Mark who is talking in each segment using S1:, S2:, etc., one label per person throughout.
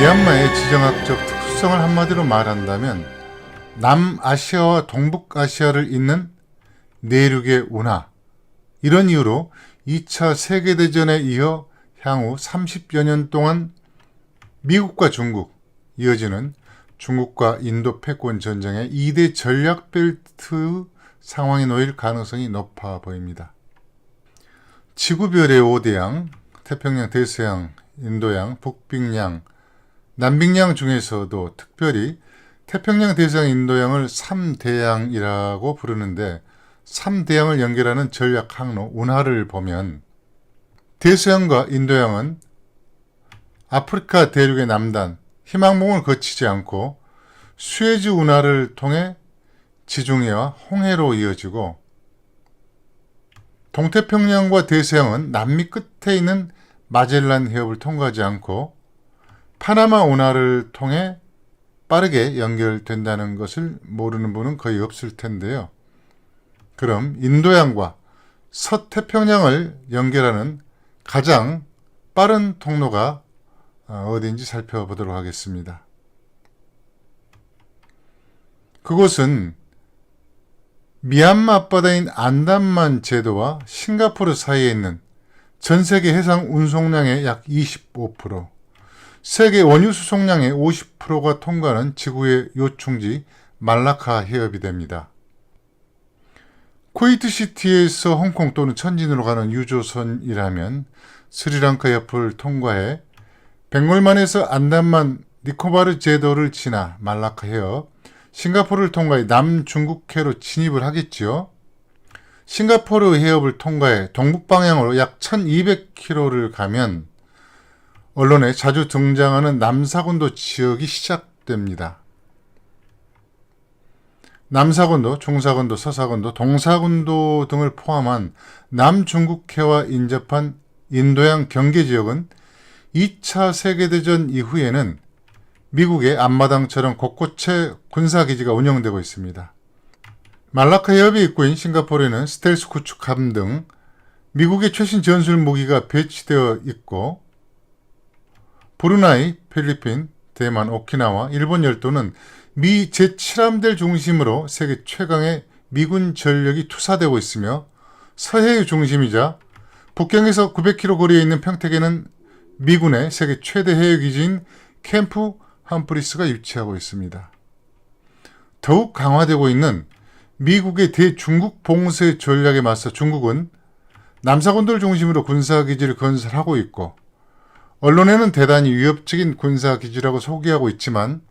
S1: 미얀마의 지정학적 특수성을 한마디로 말한다면 남아시아와 동북아시아를 잇는 내륙의 운하, 이런 이유로 2차 세계대전에 이어 향후 30여 년 동안 미국과 중국, 이어지는 중국과 인도 패권 전쟁의 2대 전략 벨트 상황에 놓일 가능성이 높아 보입니다. 지구별의 5대양, 태평양 대서양, 인도양, 북빙양, 남빙양 중에서도 특별히 태평양 대서양 인도양을 3대양이라고 부르는데 3대양을 연결하는 전략 항로 운하를 보면 대서양과 인도양은 아프리카 대륙의 남단 희망봉을 거치지 않고 수에즈 운하를 통해 지중해와 홍해로 이어지고, 동태평양과 대서양은 남미 끝에 있는 마젤란 해협을 통과하지 않고 파나마 운하를 통해 빠르게 연결된다는 것을 모르는 분은 거의 없을 텐데요. 그럼 인도양과 서태평양을 연결하는 가장 빠른 통로가 어디인지 살펴보도록 하겠습니다. 그곳은 미얀마 앞바다인 안담만 제도와 싱가포르 사이에 있는 전세계 해상 운송량의 약 25%, 세계 원유 수송량의 50%가 통과하는 지구의 요충지 말라카 해협이 됩니다. 쿠웨이트시티에서 홍콩 또는 천진으로 가는 유조선이라면 스리랑카 옆을 통과해 벵골만에서 안담만 니코바르 제도를 지나 말라카 해협, 싱가포르를 통과해 남중국해로 진입을 하겠지요. 싱가포르 해협을 통과해 동북방향으로 약 1200km를 가면 언론에 자주 등장하는 남사군도 지역이 시작됩니다. 남사군도, 중사군도, 서사군도, 동사군도 등을 포함한 남중국해와 인접한 인도양 경계지역은 2차 세계대전 이후에는 미국의 앞마당처럼 곳곳에 군사기지가 운영되고 있습니다. 말라카 해협의 입구인 싱가포르에는 스텔스 구축함 등 미국의 최신 전술 무기가 배치되어 있고, 브루나이, 필리핀, 대만, 오키나와, 일본 열도는 미 제7함대를 중심으로 세계 최강의 미군 전력이 투사되고 있으며, 서해의 중심이자 북경에서 900km 거리에 있는 평택에는 미군의 세계 최대 해역기지인 캠프 함프리스가 위치하고 있습니다. 더욱 강화되고 있는 미국의 대중국 봉쇄 전략에 맞서 중국은 남사군도를 중심으로 군사기지를 건설하고 있고, 언론에는 대단히 위협적인 군사기지라고 소개하고 있지만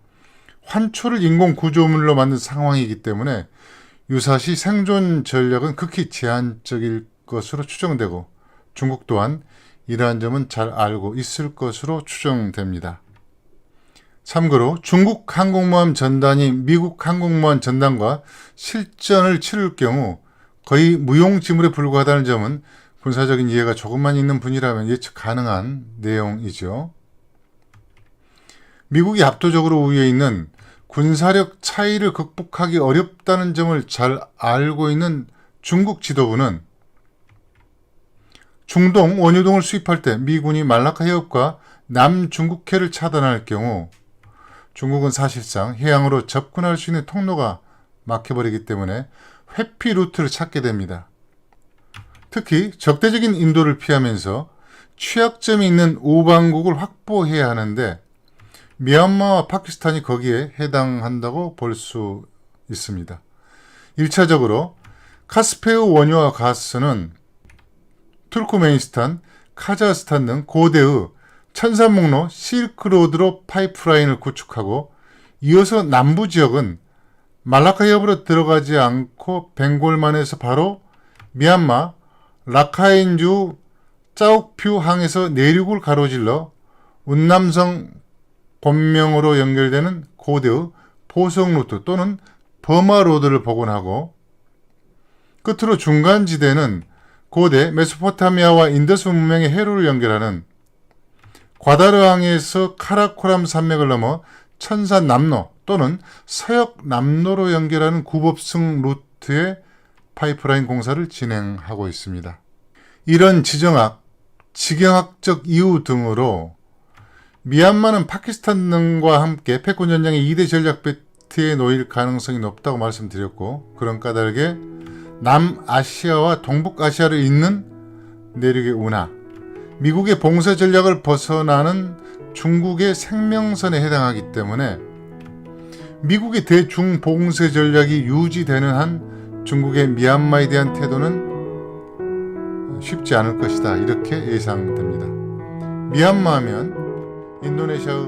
S1: 환초를 인공 구조물로 만든 상황이기 때문에 유사시 생존 전략은 극히 제한적일 것으로 추정되고, 중국 또한 이러한 점은 잘 알고 있을 것으로 추정됩니다. 참고로 중국 항공모함 전단이 미국 항공모함 전단과 실전을 치를 경우 거의 무용지물에 불과하다는 점은 군사적인 이해가 조금만 있는 분이라면 예측 가능한 내용이죠. 미국이 압도적으로 우위에 있는 군사력 차이를 극복하기 어렵다는 점을 잘 알고 있는 중국 지도부는 중동 원유 등을 수입할 때 미군이 말라카 해협과 남중국해를 차단할 경우 중국은 사실상 해양으로 접근할 수 있는 통로가 막혀버리기 때문에 회피 루트를 찾게 됩니다. 특히 적대적인 인도를 피하면서 취약점이 있는 우방국을 확보해야 하는데 미얀마와 파키스탄이 거기에 해당한다고 볼 수 있습니다. 1차적으로 카스페우 원유와 가스는 투르크메니스탄, 카자흐스탄 등 고대의 천산목로 실크로드로 파이프라인을 구축하고, 이어서 남부 지역은 말라카 해협으로 들어가지 않고 벵골만에서 바로 미얀마 라카인주 짜옥퓨 항에서 내륙을 가로질러 운남성 본명으로 연결되는 고대의 보석 루트 또는 버마 로드를 복원하고, 끝으로 중간지대는 고대 메소포타미아와 인더스 문명의 해로를 연결하는 과다르항에서 카라코람 산맥을 넘어 천산 남로 또는 서역 남로로 연결하는 구법승 루트의 파이프라인 공사를 진행하고 있습니다. 이런 지정학, 지경학적 이유 등으로 미얀마는 파키스탄 등과 함께 패권 전쟁의 2대 전략 배트에 놓일 가능성이 높다고 말씀드렸고, 그런 까닭에 남아시아와 동북아시아를 잇는 내륙의 운하, 미국의 봉쇄 전략을 벗어나는 중국의 생명선에 해당하기 때문에 미국의 대중 봉쇄 전략이 유지되는 한 중국의 미얀마에 대한 태도는 쉽지 않을 것이다, 이렇게 예상됩니다. 미얀마 하면 인도네시아의